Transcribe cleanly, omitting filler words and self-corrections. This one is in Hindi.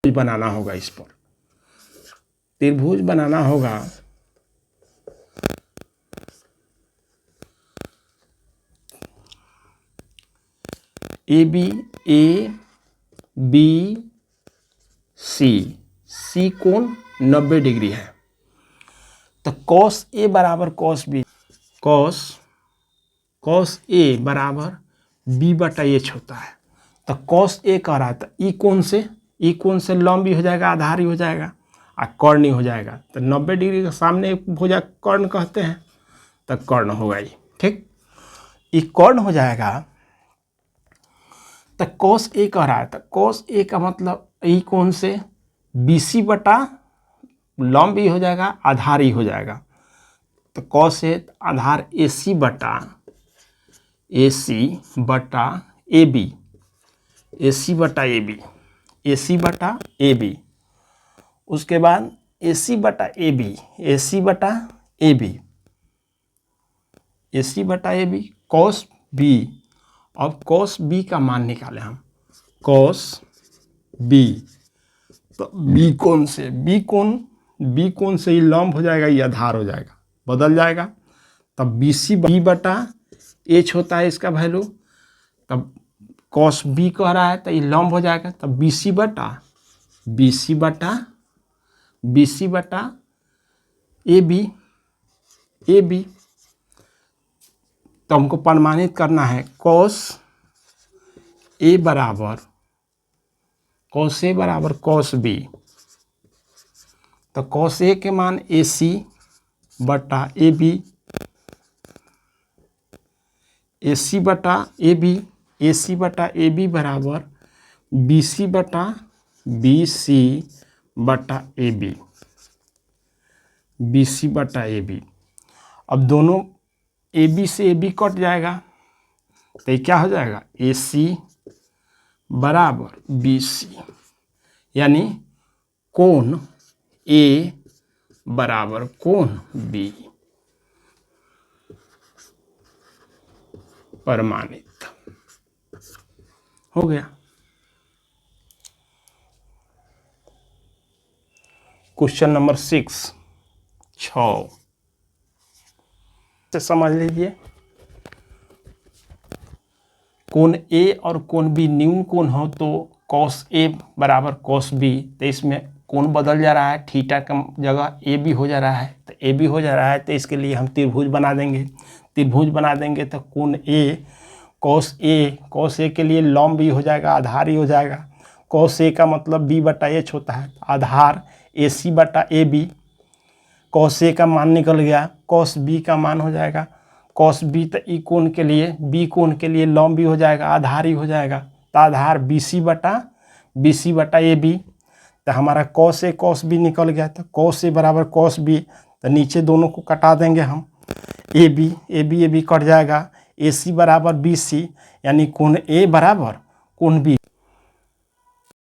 बनाना होगा। इस पर त्रिभुज बनाना होगा। ए बी सी कोण 90 डिग्री है। तो कॉस ए बराबर कॉस बी, कॉस ए बराबर बी बटा एच होता है। तो कॉस ए कह रहा है, तो ई कोण से लंब भी हो जाएगा, आधार ही हो जाएगा और कर्ण ही हो जाएगा। तो 90 डिग्री के सामने भुजा कर्ण कहते हैं, तो कर्ण होगा ये। ठीक, ये कर्ण हो जाएगा। तो कॉस ए कह रहा है, तो कॉस ए का मतलब ई कोण से BC बटा लंब भी हो जाएगा, आधार ही हो जाएगा। तो कॉस ए आधार AC बटा AB, उसके बाद AC बटा AB कॉस बी। अब कॉस बी का मान निकाले हम, कॉस बी। तो बी कोण से ये लंब हो जाएगा, ये आधार हो जाएगा, बदल जाएगा। तब BC बी बटा एच होता है इसका वैल्यू। तब कॉस बी कह रहा है, तो ये लंब हो जाएगा। तब BC बटा AB। तो हमको प्रमाणित करना है कॉस ए बराबर कॉस बी। तो कॉस ए के मान AC बटा AB बराबर BC बटा AB। अब दोनों AB से AB कट जाएगा, तो ये क्या हो जाएगा, AC बराबर BC, यानी कोण A बराबर कोण B। प्रमाणित हो गया। क्वेश्चन नंबर 6 से समझ लीजिए। कोण A और कोण B न्यून कोण हो तो कॉस A बराबर कॉस B। तो इसमें कोण बदल जा रहा है, थीटा का जगह AB हो जा रहा है। तो AB हो जा रहा है, तो इसके लिए हम त्रिभुज बना देंगे। तो कोण A कॉस A के लिए लंब भी हो जाएगा, आधार ही हो जाएगा। कॉस A का मतलब B बटा एच होता है, आधार AC बटा AB। कॉस A का मान निकल गया, कॉस B का मान हो जाएगा कॉस B। तो ई कोण के लिए B कोण के लिए लंब भी हो जाएगा, आधार ही हो जाएगा। तो आधार BC बटा AB। तो हमारा कॉस A कॉस B निकल गया। तो कॉस A बराबर कॉस B। तो नीचे दोनों को कटा देंगे हम, AB कट जाएगा। AC बराबर BC, यानी कोण A बराबर कोण B